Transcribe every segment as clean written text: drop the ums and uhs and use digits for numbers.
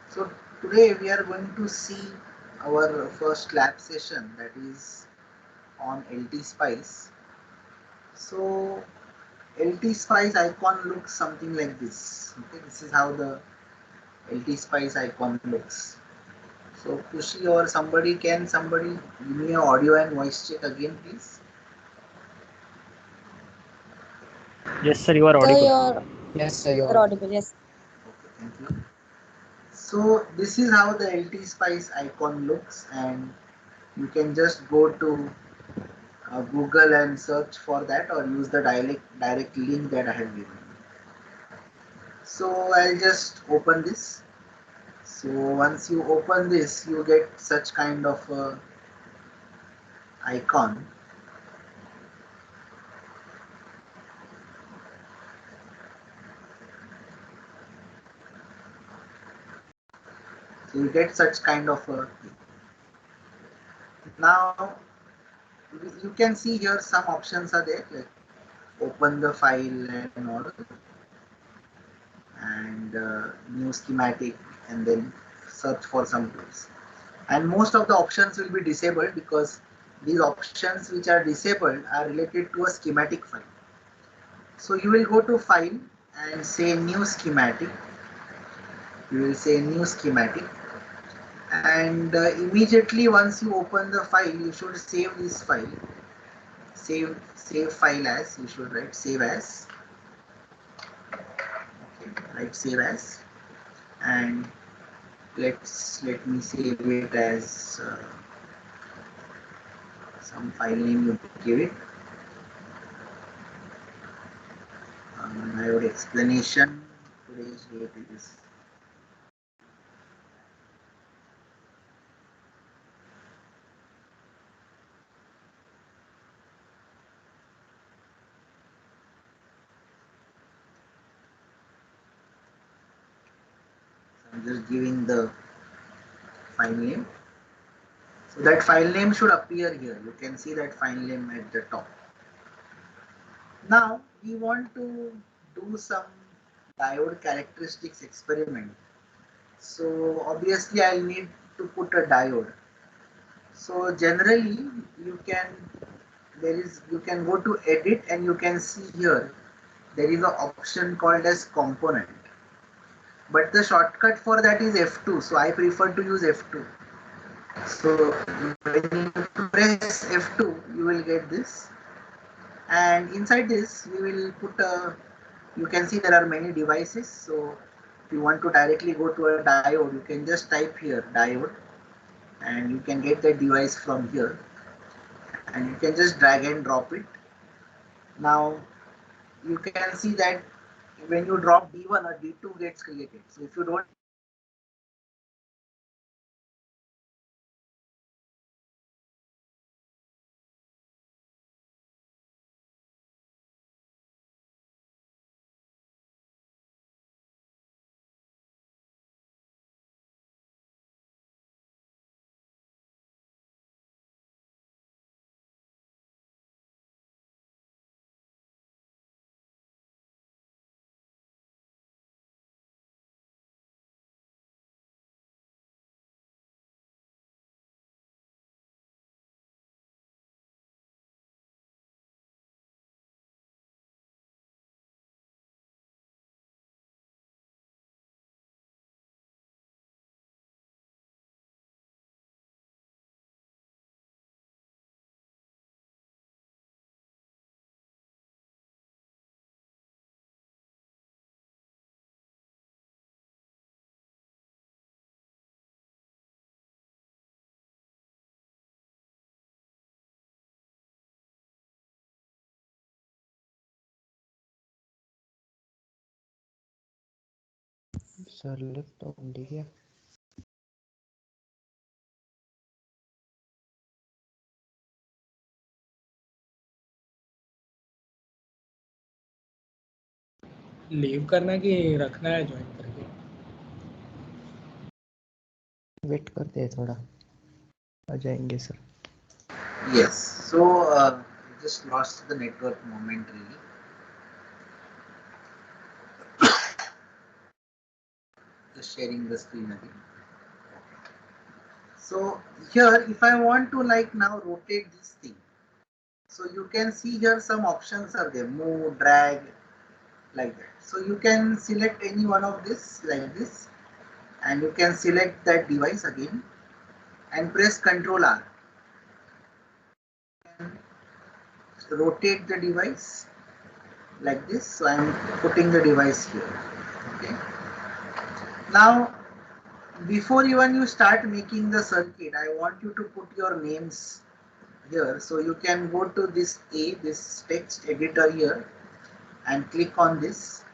So today we are going to see our first lab session, that is on LT Spice. So LT Spice icon looks something like this. Okay, this is how the LT Spice icon looks. So Kushi or somebody give me an audio and voice check again, please. Yes, sir, you are So audible. Yes, sir, you you're are. audible, yes. Okay, thank you. So this is how the LT Spice icon looks, and you can just go to Google and search for that, or use the direct link that I have given. So I'll just open this. So once you open this, you get such kind of icon. So you get such kind of now you can see here some options are there, like open the file and all, and new schematic, and then search for some tools. And most of the options will be disabled because these options which are disabled are related to a schematic file. So you will go to file and say new schematic. You will say new schematic, and immediately once you open the file, you should save this file. Save file as, you should write save as. Okay, write save as, and let me save it as some file name you give it. Diode explanation. Today's date is I'm just giving the file name. So that file name should appear here. You can see that file name at the top. Now we want to do some diode characteristics experiment. So obviously I'll need to put a diode. So generally you can you can go to edit, and you can see here there is an option called as component. But the shortcut for that is F2. So I prefer to use F2. So when you press F2, you will get this, and inside this we will put a, you can see there are many devices. So if you want to directly go to a diode, you can just type here diode, and you can get the device from here, and you can just drag and drop it. Now you can see that when you drop D1, a D2 gets created. So if you don't have a diode, you can just drag and drop it. Sir lift तो ठीक है. Leave करना है कि रखना है join करके? Wait करते हैं थोड़ा, आ जाएंगे sir. Yes. So just lost the network momentarily. Just sharing the screen again. So here, if I want to like now rotate this thing, so you can see here some options are there, move, drag, like that. So you can select any one of this like this, and you can select that device again and press Ctrl R. And rotate the device like this. So I am putting the device here. Okay. Now, before even you start making the circuit, I want you to put your names here. So you can go to this this text editor here and click on this.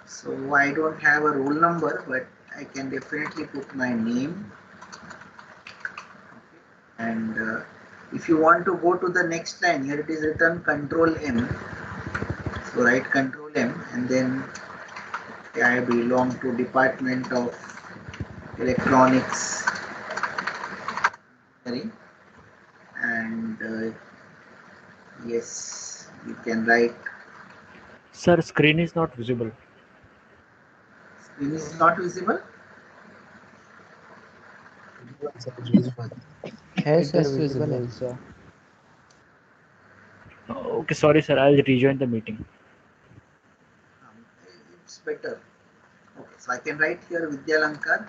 So I don't have a roll number, but I can definitely put my name. And if you want to go to the next line, here it is written Control M. So write Control M, and then I belong to Department of Electronics Engineering, and yes, you can write. Sir, screen is not visible. Screen is not visible. Yes, It sir, is visible. visible, sir. Okay, sorry, sir. I'll rejoin the meeting. It's better. Okay, so I can write here Vidyalankar.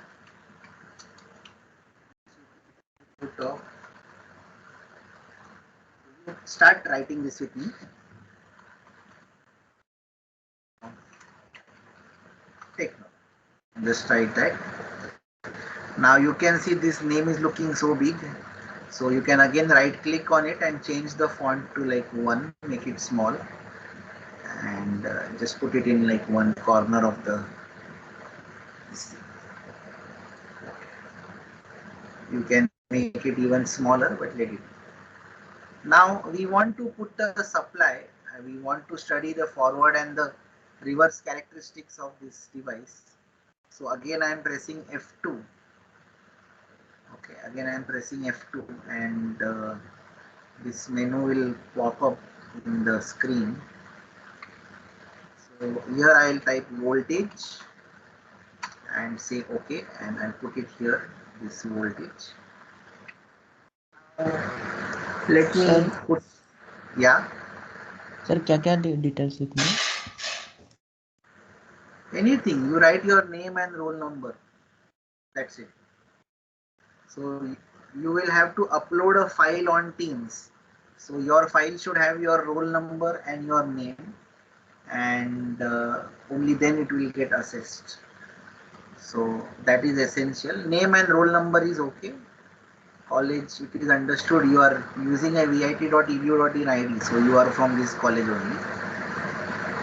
Start writing this with me. Take note. Just write that. Now you can see this name is looking so big. So you can again right click on it and change the font to like 1, make it small, and just put it in like one corner of the. You can make it even smaller, but let it. Now we want to put the supply. We want to study the forward and the reverse characteristics of this device. So again I am pressing F2. Okay, again I am pressing F2, and this menu will pop up in the screen. So here I will type voltage and say OK, and I'll put it here, this voltage. Let me Sir. put, yeah. Sir क्या क्या details लिखना है? Anything, you write your name and roll number. That's it. So you will have to upload a file on Teams. So your file should have your roll number and your name, and only then it will get assessed. So that is essential. Name and roll number is okay. College, it is understood you are using a vit.edu.in ID, so you are from this college only.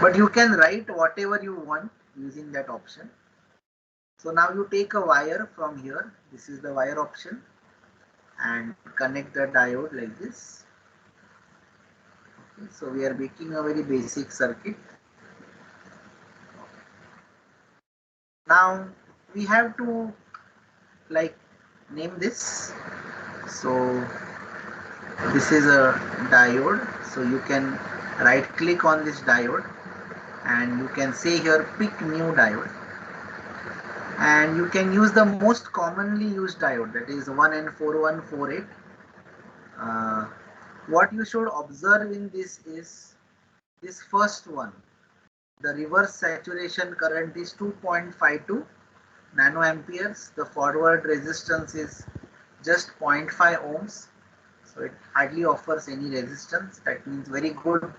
But you can write whatever you want using that option. So now you take a wire from here. This is the wire option, and connect the diode like this. Okay, so we are making a very basic circuit. Now we have to like name this. So this is a diode. So you can right click on this diode, and you can say here pick new diode, and you can use the most commonly used diode, that is 1N4148. What you should observe in this is this first one. The reverse saturation current is 2.52 nanoamperes. The forward resistance is just 0.5 ohms. So it hardly offers any resistance. That means very good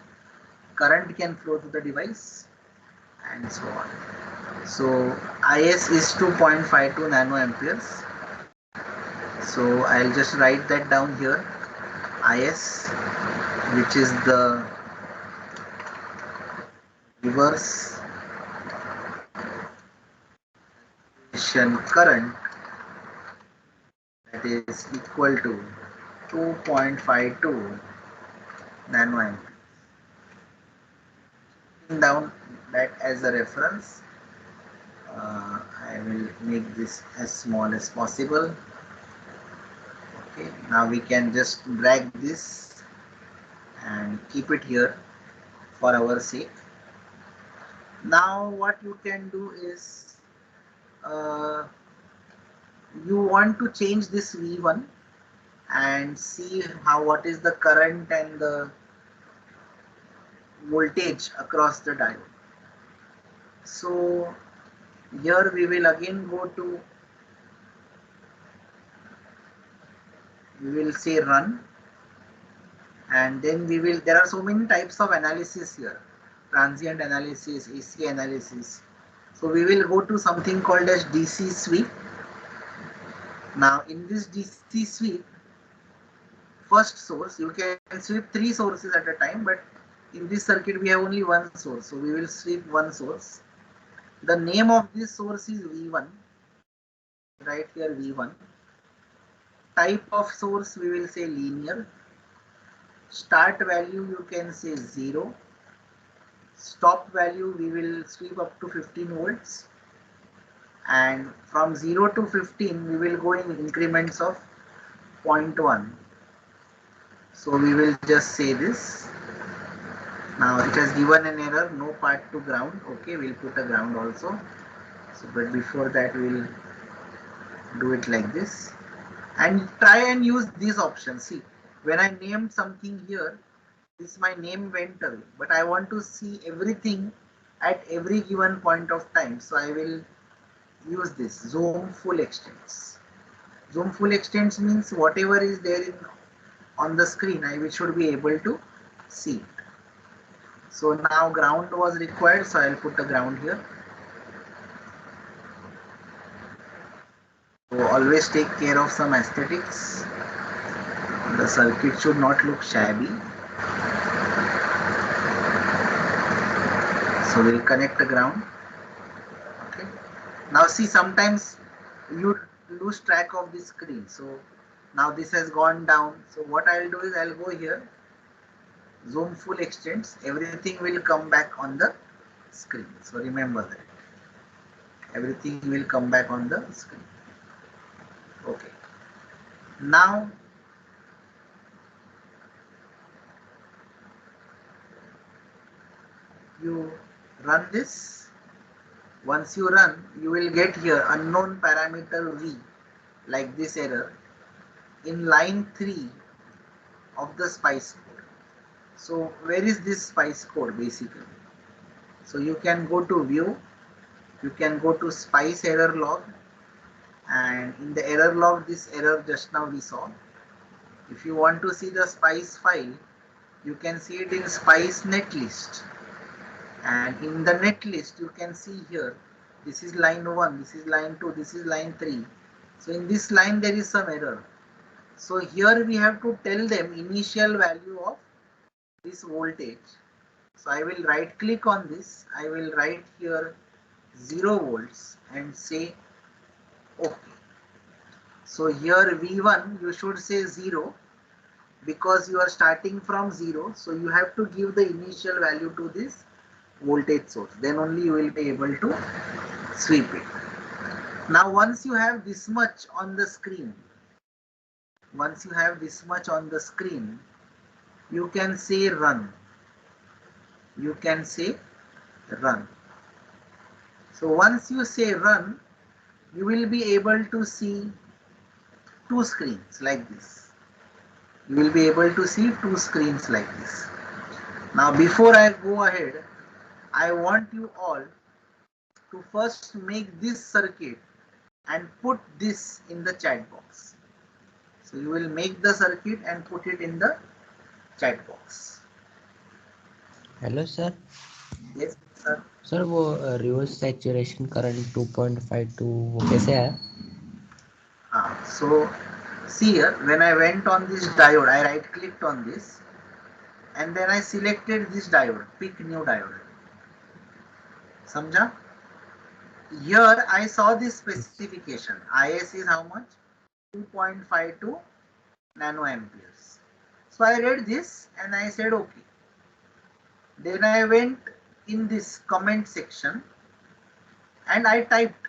current can flow to the device, and so on. So IS is 2.52 nanoamperes. So I'll just write that down here. IS, which is the reverse current, that is equal to 2.52 nanoamperes. Down that as a reference. I will make this as small as possible. Okay, now we can just drag this and keep it here for our sake. Now what you can do is you want to change this V1 and see what is the current and the voltage across the diode. So here we will again go to, we will say run, and then we will, there are so many types of analysis here, transient analysis, AC analysis. So we will go to something called as DC sweep. Now in this DC sweep, first source, you can sweep 3 sources at a time, but in this circuit we have only one source, so we will sweep one source. The name of this source is V1, right here V1. Type of source we will say linear. Start value you can say 0. Stop value we will sweep up to 15 volts. And from 0 to 15 we will go in increments of 0.1. So we will just say this. Now it has given an error, no part to ground. Okay, we'll put a ground also. So, but before that we'll do it like this. And try and use these options. See, when I named something here, this my name went away, but I want to see everything at every given point of time. So I will use this zoom full extents. Zoom full extents means whatever is there on the screen, I should be able to see it. So now ground was required, so I'll put a ground here. So always take care of some aesthetics. The circuit should not look shabby. So we'll connect the ground. Okay. Now see, sometimes you lose track of the screen. So now this has gone down. So what I'll do is I'll go here, zoom full extents, everything will come back on the screen. So remember that. Everything will come back on the screen. Okay. Now you run this. Once you run, you will get here unknown parameter V, like this error, in line 3 of the SPICE code. So where is this SPICE code basically? So you can go to view, you can go to SPICE error log, and in the error log, this error just now we saw. If you want to see the SPICE file, you can see it in SPICE netlist. And in the netlist, you can see here, this is line 1, this is line 2, this is line 3. So in this line, there is some error. So here we have to tell them initial value of this voltage. So I will right click on this. I will write here 0 volts and say OK. So here V1, you should say 0 because you are starting from 0. So you have to give the initial value to this voltage source. Then only you will be able to sweep it. Now once you have this much on the screen, you can say run. You can say run. So once you say run, you will be able to see 2 screens like this. You will be able to see 2 screens like this. Now before I go ahead, I want you all to first make this circuit and put this in the chat box. So you will make the circuit and put it in the chat box. Hello sir. Yes, sir. Sir वो reverse saturation current 2.52 वो कैसे आया? So see here, when I went on this diode, I right clicked on this and then I selected this diode, pick new diode. Samjha? Here I saw this specification. IS is how much? 2.52 nanoamperes. So I read this and I said okay. Then I went in this comment section and I typed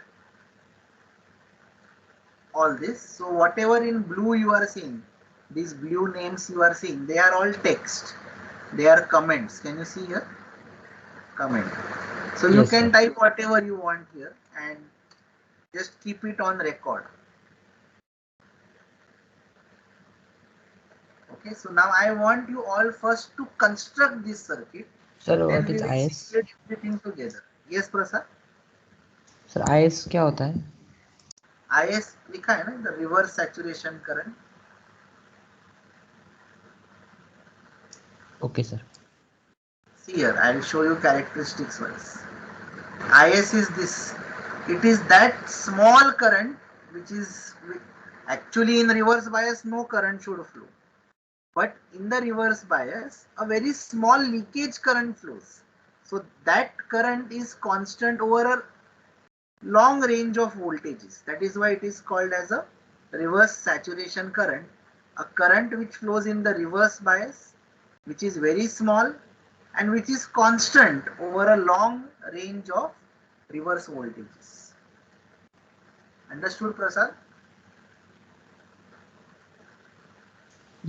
all this. So whatever in blue you are seeing, these blue names you are seeing, they are all text. They are comments. Can you see here? Comment. So you Yes, can sir. type whatever you want here and Just keep it on record. Okay, so now I want you all first to construct this circuit. Sir, Then what we is will IS? simulate everything together. Yes, Prasad? Sir IS क्या होता है? IS लिखा है ना, the reverse saturation current. Okay, sir. See here, I will show you characteristics wise. IS is this. It is that small current which is actually in reverse bias no current should flow. But in the reverse bias, a very small leakage current flows. So that current is constant over a long range of voltages. That is why it is called as a reverse saturation current. A current which flows in the reverse bias, which is very small and which is constant over a long range of reverse voltages. Understood, Prasad?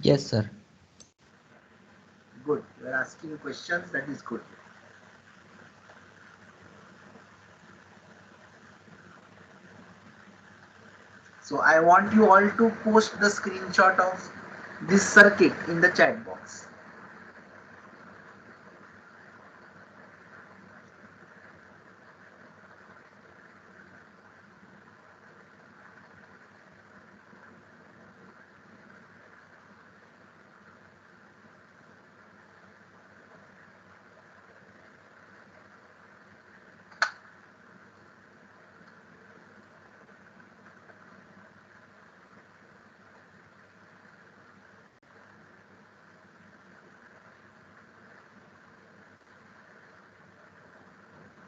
Yes, sir. Good. You are asking questions. That is good. So I want you all to post the screenshot of this circuit in the chat box.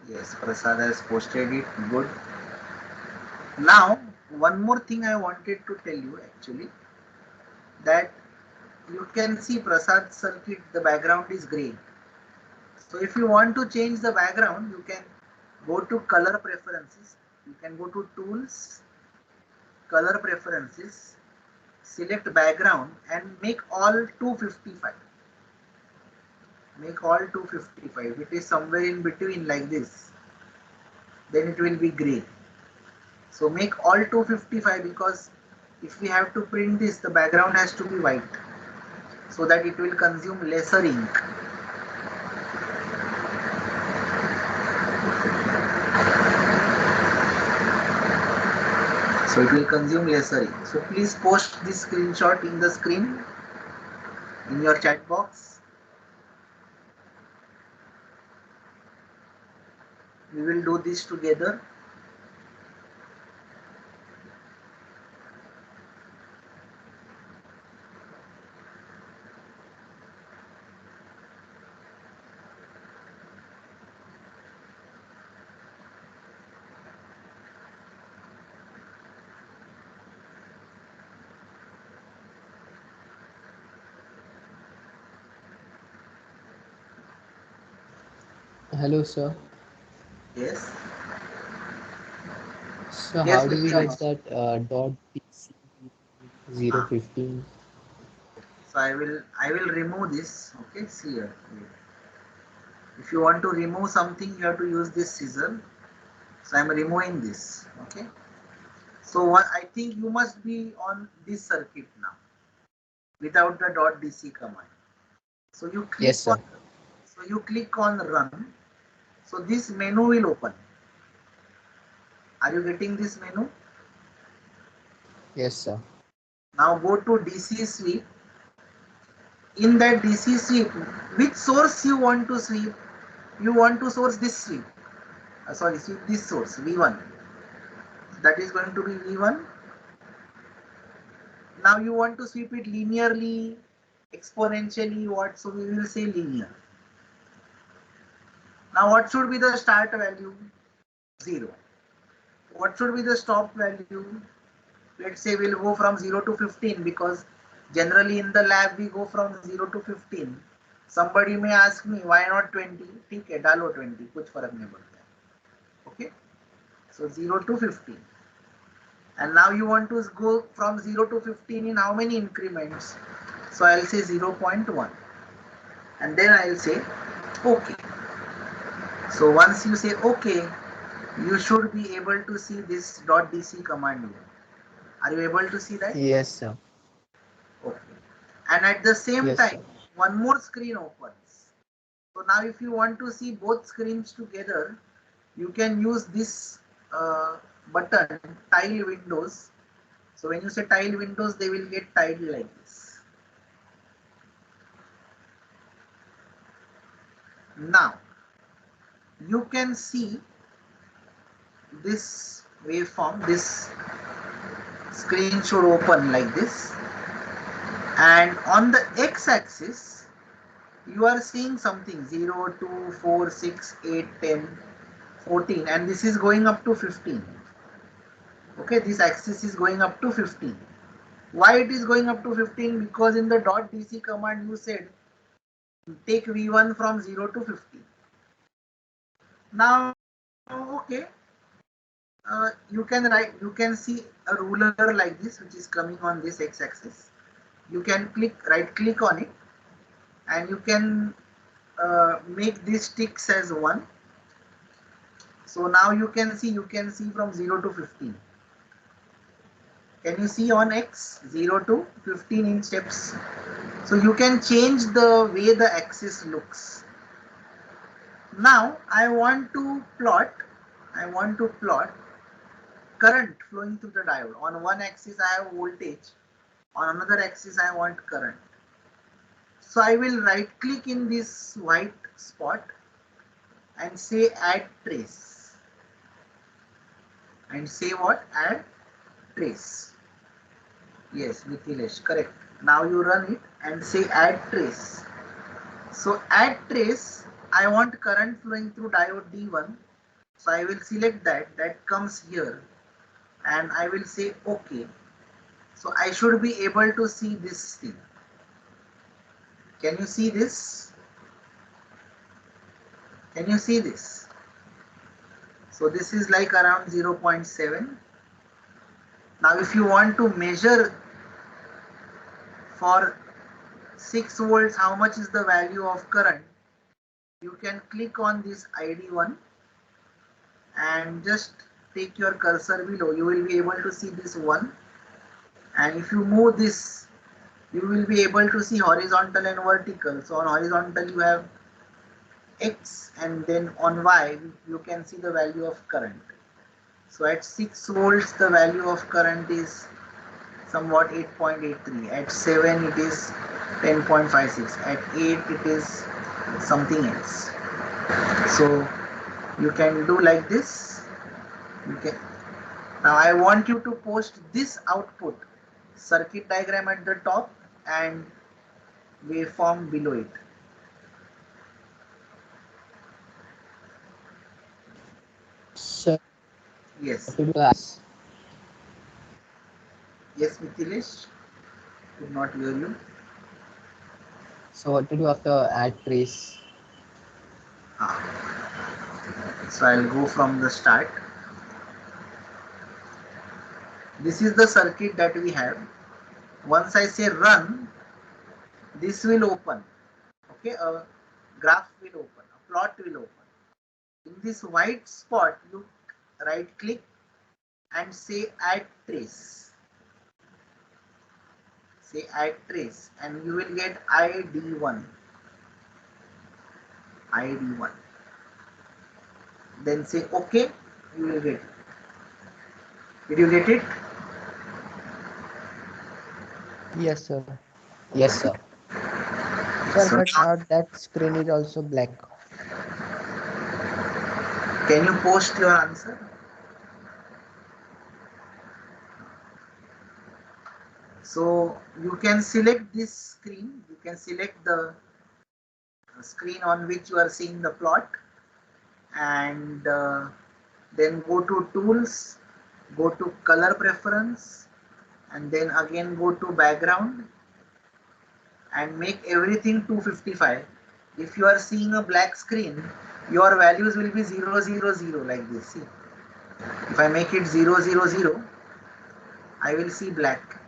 Yes, Prasad has posted it. Good. Now, one more thing I wanted to tell you actually, that you can see Prasad's circuit, the background is grey. So if you want to change the background, you can go to color preferences. You can go to tools, color preferences, select background and make all 255. Make all 255. It is somewhere in between like this. Then it will be grey. So make all 255 because if we have to print this, the background has to be white so that it will consume lesser ink. So it will consume lesser ink. So please post this screenshot in the screen in your chat box. We will do this together. Hello, sir. Yes. So Yes, how do we Vishal. get that dot PC 015? So I will remove this. Okay, see here. If you want to remove something, you have to use this scissor. So I am removing this. Okay. So what I think you must be on this circuit now without the .dc command. So you click Yes, sir. on run. So this menu will open. Are you getting this menu? Yes, sir. Now go to DC sweep. In that DC sweep, which source you want to sweep? You want to source this sweep. Sweep this source V1. That is going to be V1. Now you want to sweep it linearly, exponentially, what? So we will say linear. Now what should be the start value? 0. What should be the stop value? Let's say we'll go from 0 to 15 because generally in the lab we go from 0 to 15. Somebody may ask me why not 20? ठीक है, डालो 20, कुछ फर्क नहीं पड़ता. Okay, so 0 to 15. And now you want to go from 0 to 15 in how many increments? So I'll say 0.1 and then I'll say OK. So once you say OK, you should be able to see this .dc command here. Are you able to see that? Yes, sir. Okay. And at the same Yes, time, sir. one more screen opens. So now if you want to see both screens together, you can use this button, tile windows. So when you say tile windows, they will get tiled like this. Now, you can see this waveform, this screen should open like this. And on the x-axis, you are seeing something 0, 2, 4, 6, 8, 10, 14, and this is going up to 15. Okay, this axis is going up to 15. Why it is going up to 15? Because in the .dc command you said take v1 from 0 to 15. Now, okay, you can see a ruler like this which is coming on this x-axis. You can right click on it, and you can make these ticks as 1. So now you can see from 0 to 15. Can you see on x 0 to 15 in steps? So you can change the way the axis looks. Now I want to plot current flowing through the diode. On one axis I have voltage, on another axis I want current. So I will right click in this white spot and say add trace. And say what? Add trace. Yes, Mithilesh, correct. Now you run it and say add trace. So add trace, I want current flowing through diode D1. So I will select that comes here, and I will say OK. So I should be able to see this thing. Can you see this? Can you see this? So this is like around 0.7. Now if you want to measure for 6 volts how much is the value of current, you can click on this ID1 and just take your cursor below. You will be able to see this 1, and if you move this, you will be able to see horizontal and vertical. So on horizontal you have X, and then on Y you can see the value of current. So at 6 volts the value of current is somewhat 8.83. At 7 it is 10.56. At 8 it is something else. So you can do like this. Now I want you to post this output circuit diagram at the top and waveform below it. Sir, Yes. what to do? Yes, Mithilesh. Could not hear you. So what to do after add trace? So I'll go from the start. This is the circuit that we have. Once I say run, this will open. Okay, a graph will open, a plot will open. In this white spot, you right click and say add trace. Say add trace, and you will get ID1. ID1. Then say OK, you will get it. Did you get it? Yes, sir. Yes, sir. Sir, So but that screen is also black. can you post your answer? So you can select this screen. You can select the screen on which you are seeing the plot, and then go to tools, go to color preference, and then again go to background and make everything 255. If you are seeing a black screen, your values will be 0, 0, 0 like this. See, if I make it 0, 0, 0, I will see black.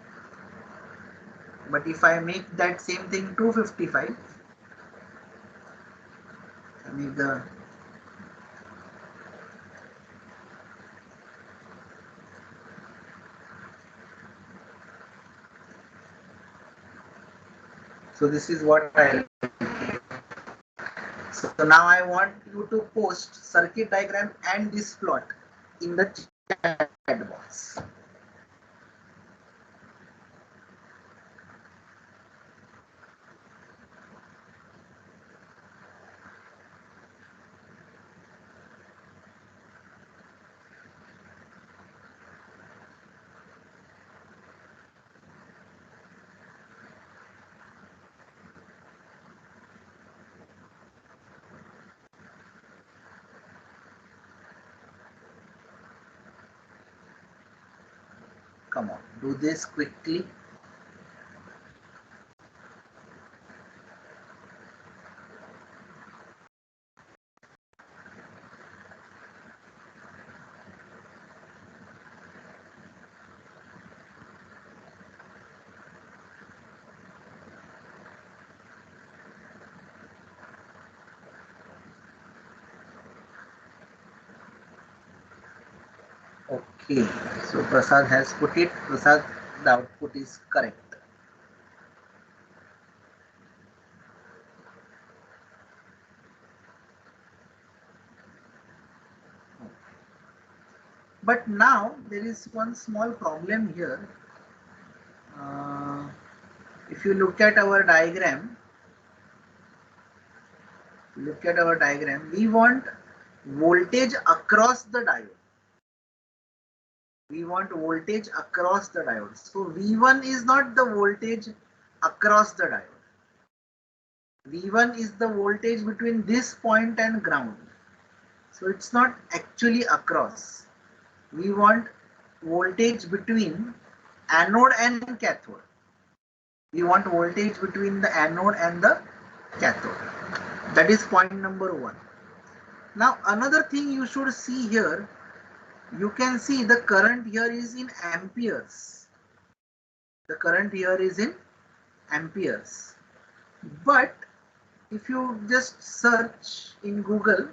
But if I make that same thing 255, I make the So this is what I'll. So now I want you to post circuit diagram and this plot in the chat box. Come on, do this quickly. Okay, so Prasad has put it. Prasad, the output is correct. But now there is one small problem here. If you look at our diagram, we want voltage across the diode. We want voltage across the diode. So V1 is not the voltage across the diode. V1 is the voltage between this point and ground. So it's not actually across. We want voltage between anode and cathode. We want voltage between the anode and the cathode. That is point number one. Now another thing you should see here, you can see the current here is in amperes. The current here is in amperes. But if you just search in Google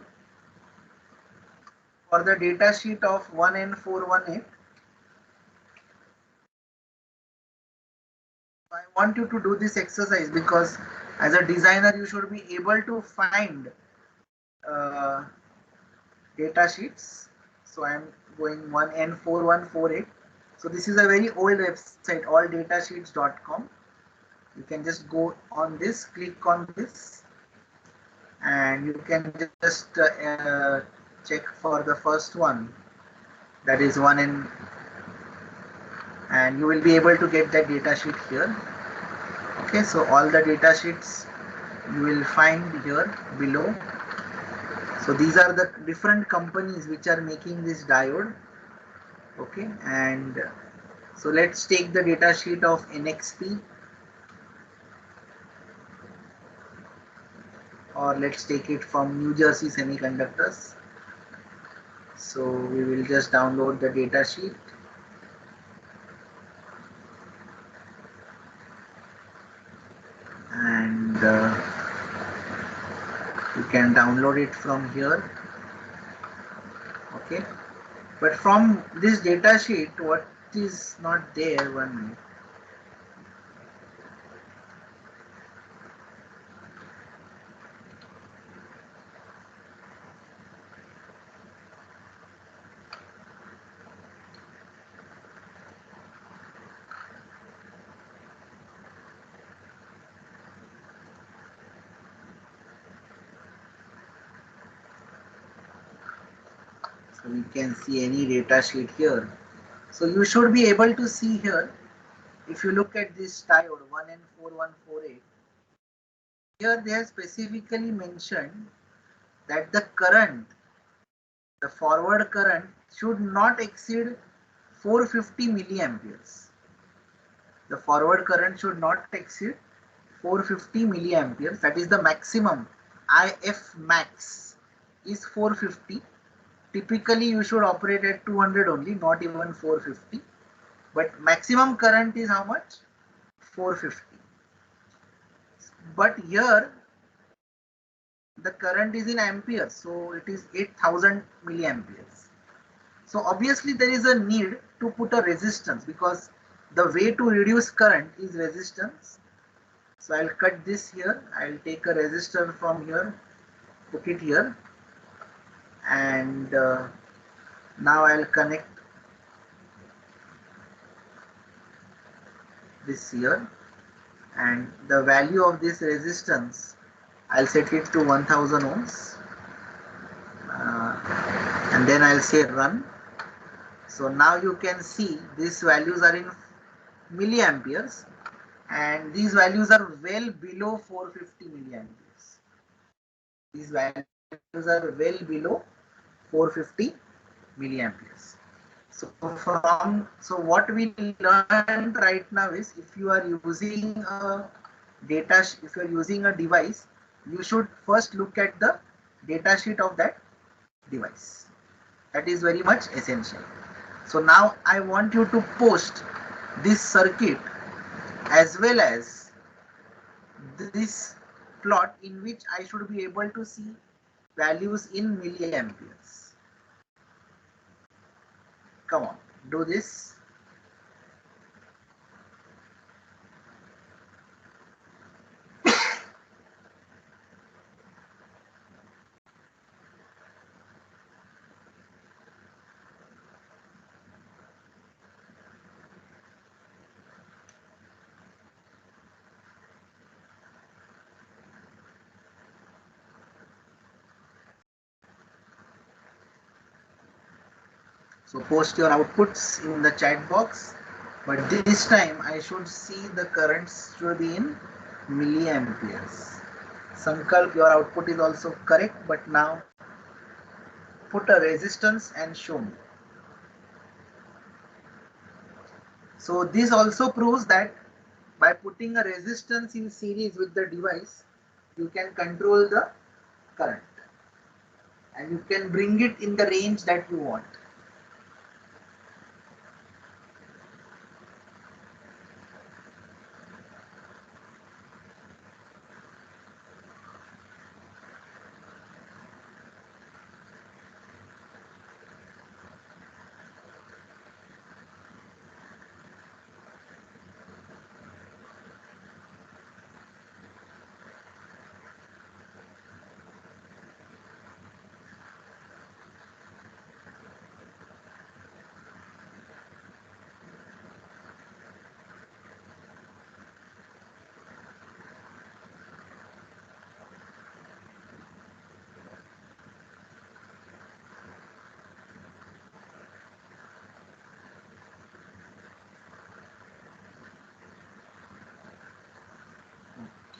for the data sheet of 1N418, I want you to do this exercise because as a designer you should be able to find data sheets. So I am going 1N4148. So this is a very old website, alldatasheets.com. You can just go on this, click on this, and you can just check for the first one, that is 1N, and you will be able to get that data sheet here. Okay, so all the data sheets you will find here below. So these are the different companies which are making this diode. Okay, and so let's take the data sheet of NXP, or let's take it from New Jersey Semiconductors. So we will just download the data sheet. And you can download it from here. Okay, but from this data sheet, what is not there, 1 minute. So we can see any data sheet here. So you should be able to see here, if you look at this diode 1N4148, here they have specifically mentioned that the current, the forward current should not exceed 450 milliamperes. The forward current should not exceed 450 milliamperes. That is the maximum. IF max is 450. Typically you should operate at 200 only, not even 450. But maximum current is how much? 450. But here the current is in amperes, so it is 8000 milliamperes. So obviously there is a need to put a resistance, because the way to reduce current is resistance. So I'll cut this here. I'll take a resistor from here, put it here, and now I'll connect this here, and the value of this resistance I'll set it to 1000 ohms, and then I'll say run. So now you can see these values are in milliamperes, and these values are well below 450 milliamperes. These values are well below 450 milliamperes. So what we learned right now is, if you are using a if you are using a device, you should first look at the data sheet of that device. That is very much essential. So now I want you to post this circuit as well as this plot in which I should be able to see values in milliamperes. Come on, do this. So post your outputs in the chat box, but this time I should see the currents should be in milliamperes. Sankalp, your output is also correct, but now put a resistance and show me. So this also proves that by putting a resistance in series with the device, you can control the current and you can bring it in the range that you want.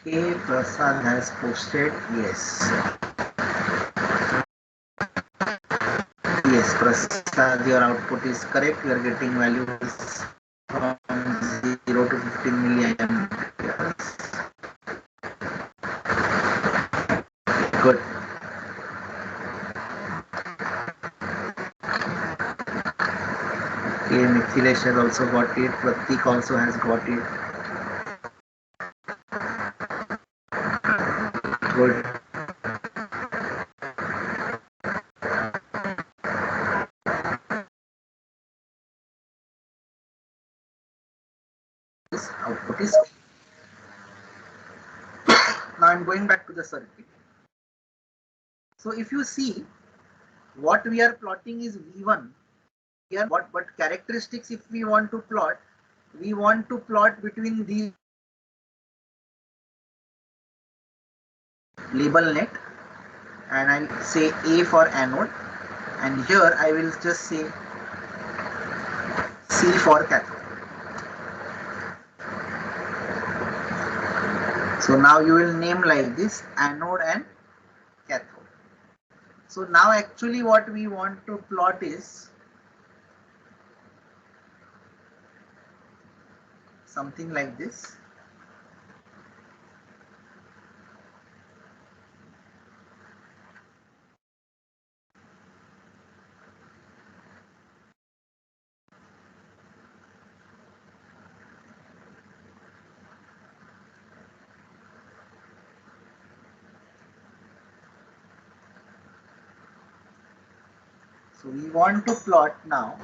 Okay, Prasad has posted, yes. Yes, Prasad, your output is correct. You are getting values from 0 to 15 milliamperes. Good. Okay, Mithilesh has also got it. Pratik also has got it. Good. This output is. Now I'm going back to the circuit. So if you see, what we are plotting is V1. Here, but characteristics, if we want to plot, we want to plot between these label net, and I'll say A for anode, and here I will just say C for cathode. So now you will name like this, anode and cathode. So now actually what we want to plot is something like this. So we want to plot now.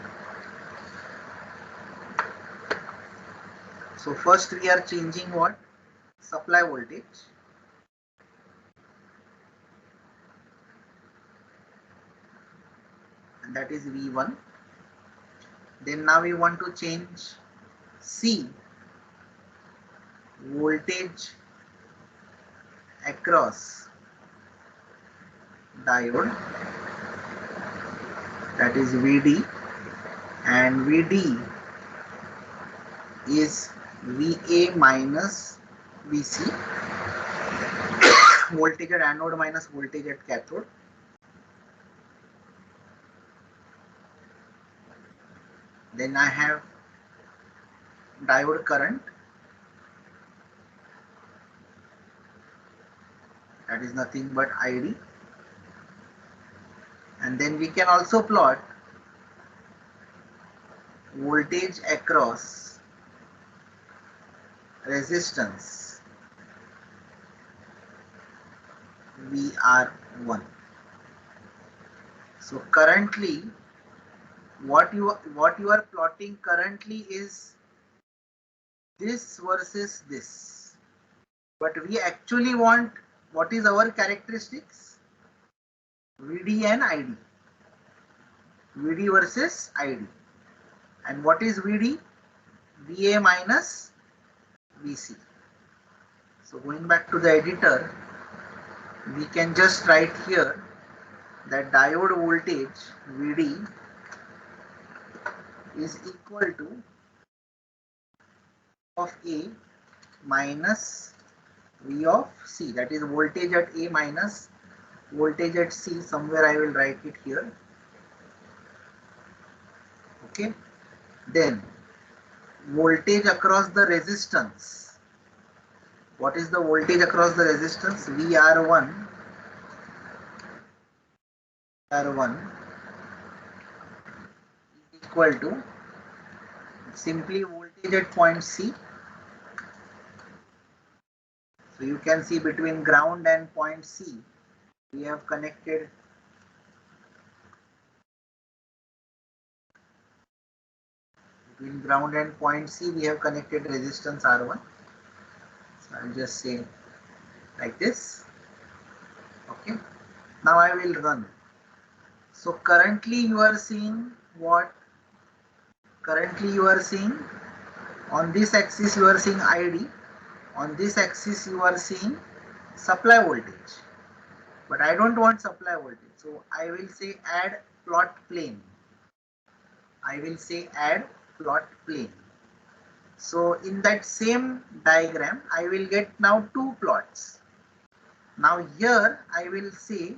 So first we are changing what? supply voltage, and that is V1. Then now we want to change C, voltage across diode, that is VD, and VD is VA minus VC, voltage at anode minus voltage at cathode. Then I have diode current, that is nothing but ID. And then we can also plot voltage across resistance VR1. So currently what you are plotting currently is this versus this, but we actually want, what is our characteristics? VD and ID, VD versus ID. And what is VD? VA minus VC. So going back to the editor, we can just write here that diode voltage VD is equal to of A minus V of C, that is voltage at A minus voltage at C. Somewhere I will write it here. Okay. Then voltage across the resistance. What is the voltage across the resistance? VR1 is equal to simply voltage at point C. So you can see between ground and point C, we have connected point C, we have connected resistance R1. So I'll just say like this. Okay. Now I will run. So currently you are seeing what? Currently you are seeing on this axis you are seeing ID. On this axis you are seeing supply voltage. But I don't want supply voltage. So I will say add plot plane. I will say add plot plane. So in that same diagram, I will get now two plots. Now here I will say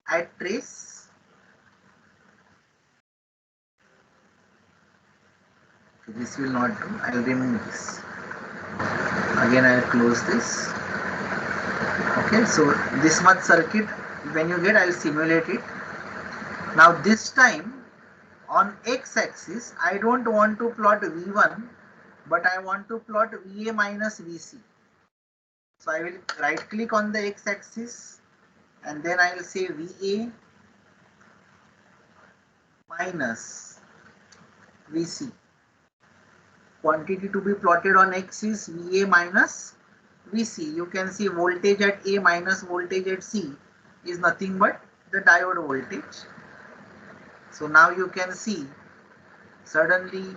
add trace. This will not do. I will remove this. Again I will close this. Okay, so this much circuit when you get, I will simulate it. Now this time on x-axis, I don't want to plot V1, but I want to plot VA minus VC. So I will right click on the x-axis and then I will say VA minus VC. Quantity to be plotted on x is VA minus VC. You can see voltage at A minus voltage at C is nothing but the diode voltage. So now you can see suddenly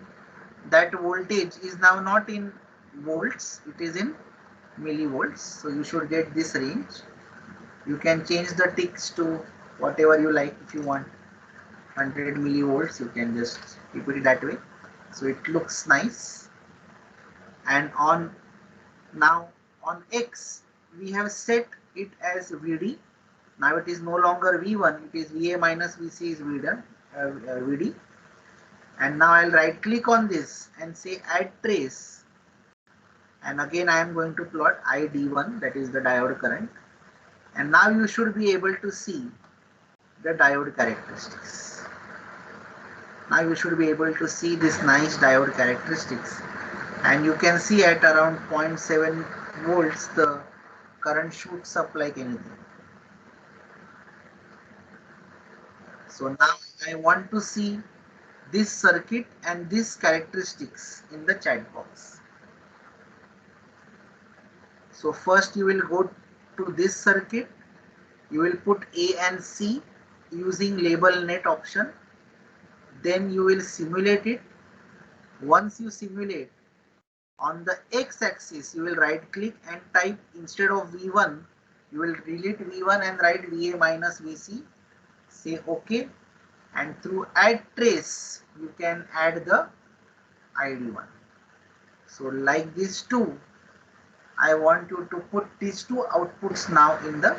that voltage is now not in volts, it is in millivolts. So you should get this range. You can change the ticks to whatever you like. If you want 100 millivolts, you can just keep it that way. So it looks nice. And on now on X, we have set it as VD. Now it is no longer V1, it is VA minus VC is VD. And now I'll right click on this and say add trace. And again I am going to plot ID1, that is the diode current. And now you should be able to see the diode characteristics. Now you should be able to see this nice diode characteristics. And you can see at around 0.7 volts the current shoots up like anything. So now I want to see this circuit and these characteristics in the chat box. So first you will go to this circuit. You will put A and C using label net option. Then you will simulate it. Once you simulate, on the x-axis you will right click and type, instead of V1 you will delete V1 and write VA minus VC. Say OK, and through add trace you can add the ID1. So like these two, I want you to put these two outputs now in the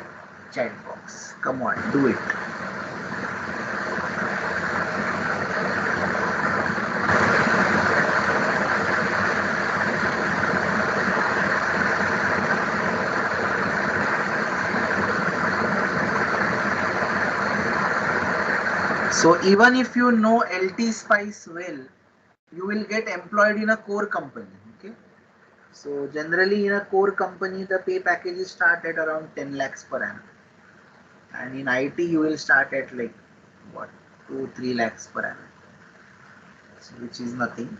chat box. Come on, do it. So even if you know LT Spice well, you will get employed in a core company. Okay. So generally in a core company, the pay packages start at around 10 lakhs per annum. And in IT, you will start at like what, 2-3 lakhs per annum, so which is nothing.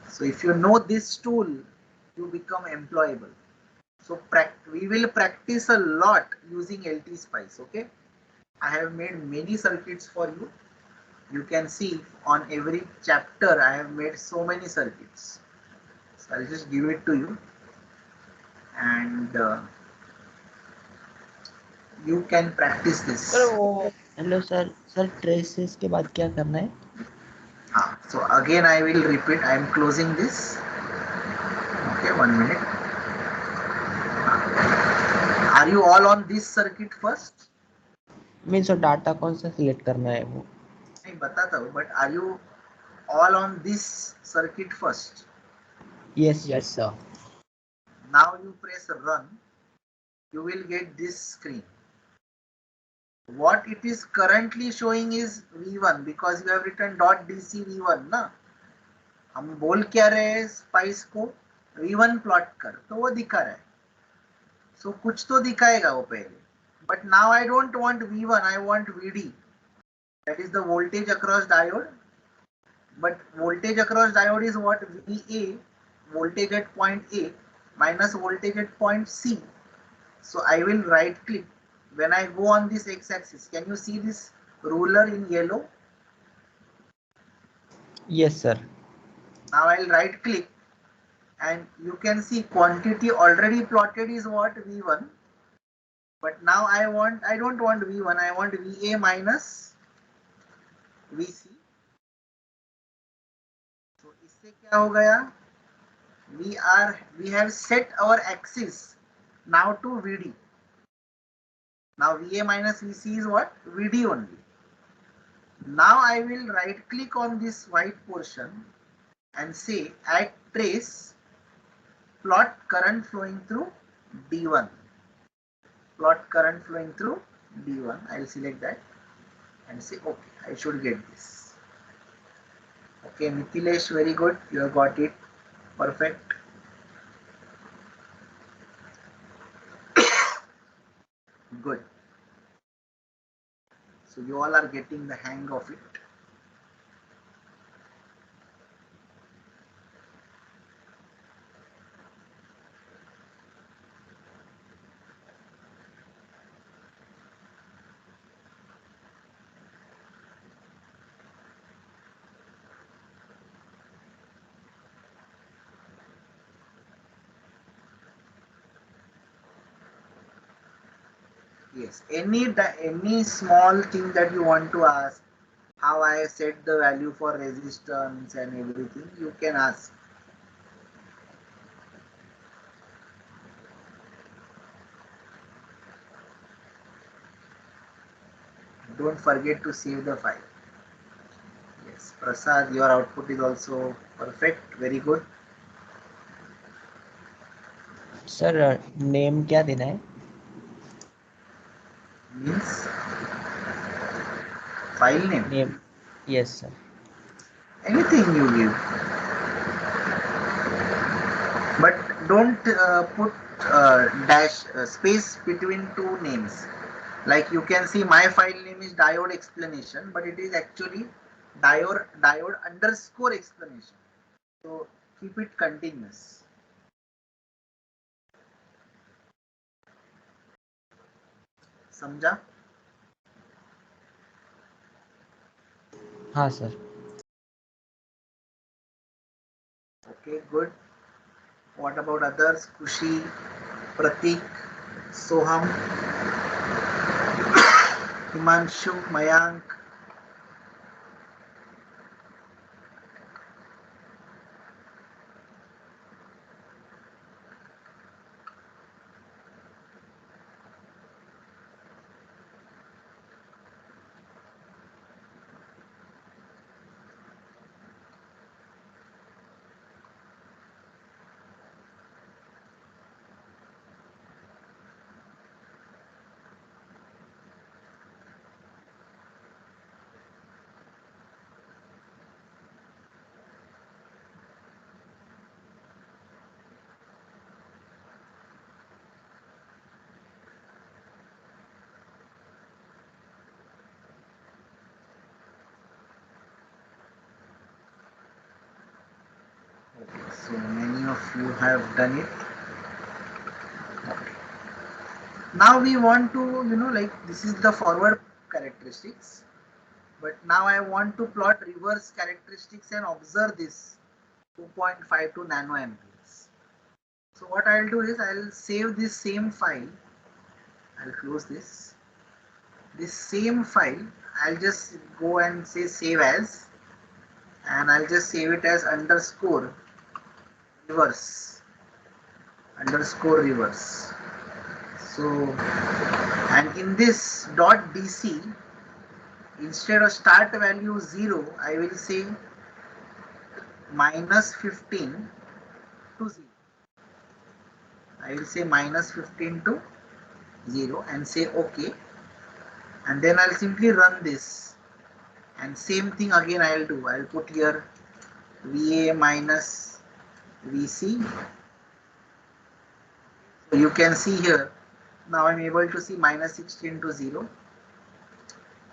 So if you know this tool, you become employable. So we will practice a lot using LT Spice. Okay. I have made many circuits for you. You can see on every chapter I have made so many circuits. So I'll just give it to you, and you can practice this. Hello sir, sir traces के बाद क्या करना है? So again I will repeat. I am closing this. Okay, 1 minute. Are you all on this circuit first? Means data कौन सा select करना है वो नहीं बताता हूँ, but are you all on this circuit first? Yes Yes, sir. Now you press run. You will get this screen. What it is currently showing is V1 because you have written .dc V1 ना. हम बोल क्या रहे हैं spice को V1 plot कर, तो वो दिखा रहा है. So कुछ तो दिखाएगा वो पहले. But now I don't want V1, I want VD. That is the voltage across diode. But voltage across diode is what? VA, voltage at point A minus voltage at point C. So I will right click. When I go on this x-axis, can you see this ruler in yellow? Yes sir. Now I'll right click and you can see quantity already plotted is what? V1. But now I don't want V1, I want VA minus VC. So इससे क्या हो गया? We have set our axis now to VD. Now VA minus VC is what? VD only. Now I will right click on this white portion and say add trace, plot current flowing through D1. Plot current flowing through D1. I'll select that and say okay, I should get this. Okay, Mithilesh, very good. You have got it. Perfect. Good. So you all are getting the hang of it. Yes, any small thing that you want to ask, how I set the value for resistance and everything, you can ask. Don't forget to save the file. Yes, Prasad, your output is also perfect. Very good. Sir name क्या देना है? Means file name. Name yes sir. Anything you give. But don't put dash space between two names. Like you can see my file name is diode explanation, but it is actually diode underscore explanation. So keep it continuous. समझा? हाँ sir. Okay, good. What about others? Kushi, Pratik, Soham, Himanshu, Mayank. Okay, so many of you have done it. Okay. Now we want to, like this is the forward characteristics. But now I want to plot reverse characteristics and observe this 2.52 nanoamperes. So what I'll do is I'll save this same file. I'll close this. This same file, I'll just go and say save as, and I'll just save it as underscore reverse. Underscore reverse. So, and in this .dc, instead of start value 0, I will say minus 15 to 0. I will say minus 15 to 0 and say OK. And then I'll simply run this. And same thing again I'll do. I'll put here VA minus VC. So you can see here, now I'm able to see minus 16 to 0.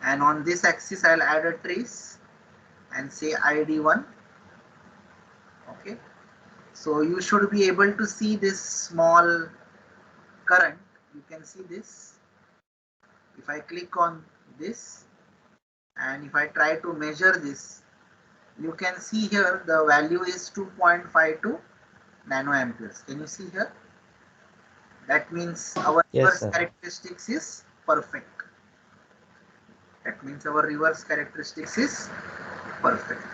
And on this axis I'll add a trace and say ID1. Okay. So you should be able to see this small current. You can see this. If I click on this and if I try to measure this, you can see here the value is 2.52 nanoamperes. Can you see here? That means our Yes, reverse sir. characteristics is perfect. That means our reverse characteristics is perfect.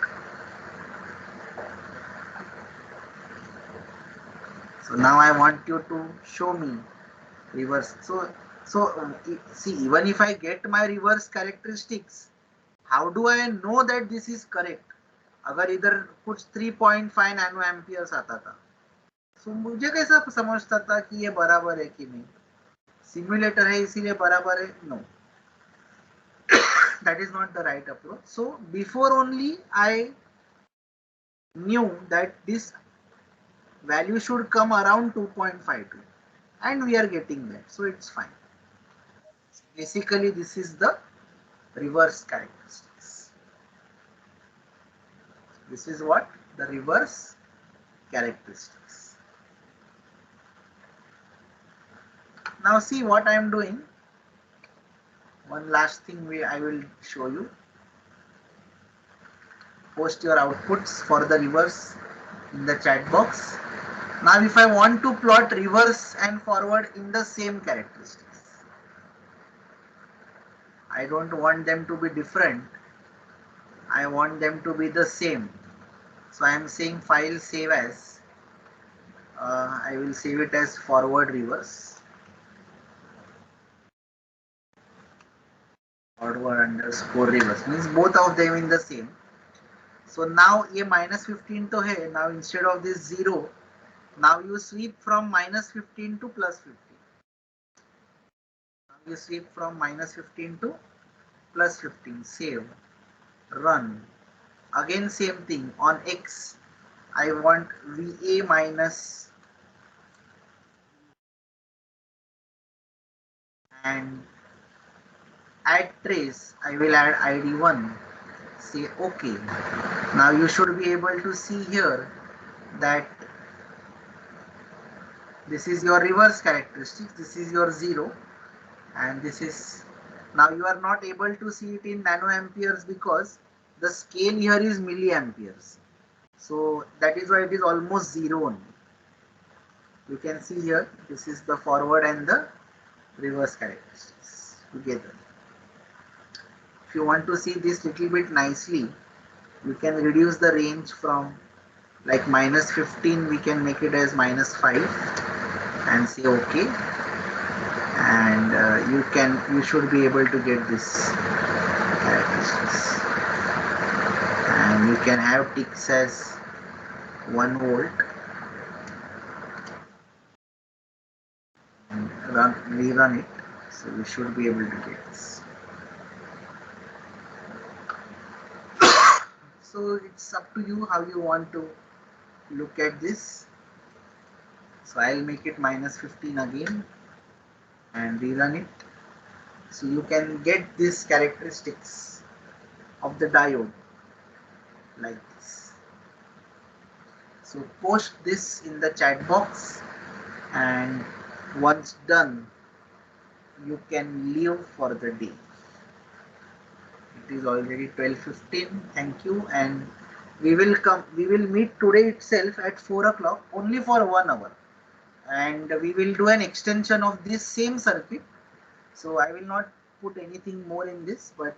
So now I want you to show me reverse. So see, even if I get my reverse characteristics, how do I know that this is correct? अगर इधर कुछ 3.5 nano amperes आता था, तो मुझे कैसा समझता था कि ये बराबर है कि नहीं? सिमुलेटर है इसीलिए बराबर है? No, that is not the right approach. So before only I knew that this value should come around 2.52 and we are getting that, so it's fine. Basically this is the reverse characteristics. This is what the reverse characteristics. Now see what I am doing. One last thing I will show you. Post your outputs for the reverse in the chat box. Now if I want to plot reverse and forward in the same characteristics, I don't want them to be different. I want them to be the same. So I am saying file save as. I will save it as forward reverse. Forward underscore reverse means both of them in the same. So now ये minus 15 तो है. Now instead of this 0, now you sweep from minus 15 to plus 15. Now you sweep from minus 15 to plus 15. Save. Run. Again same thing. On X, I want VA minus and add trace. I will add ID1. Say OK. Now you should be able to see here that this is your reverse characteristics. This is your 0 and this is, now you are not able to see it in nanoamperes because the scale here is milliamperes. So that is why it is almost zero only. You can see here, this is the forward and the reverse characteristics together. If you want to see this little bit nicely, you can reduce the range from like -15, we can make it as -5 and say okay, and you should be able to get this characteristics, and you can have ticks as 1 volt and rerun it, so we should be able to get this. So it's up to you how you want to look at this. So I'll make it -15 again and rerun it. So you can get these characteristics of the diode like this. So post this in the chat box, and once done, you can leave for the day. It is already 12:15. Thank you, and we will meet today itself at 4 o'clock only for 1 hour, and we will do an extension of this same circuit. So I will not put anything more in this, but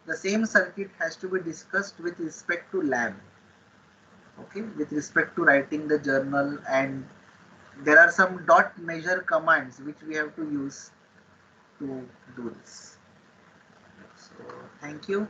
the same circuit has to be discussed with respect to lab, okay, with respect to writing the journal, and there are some dot measure commands which we have to use to do this. So thank you.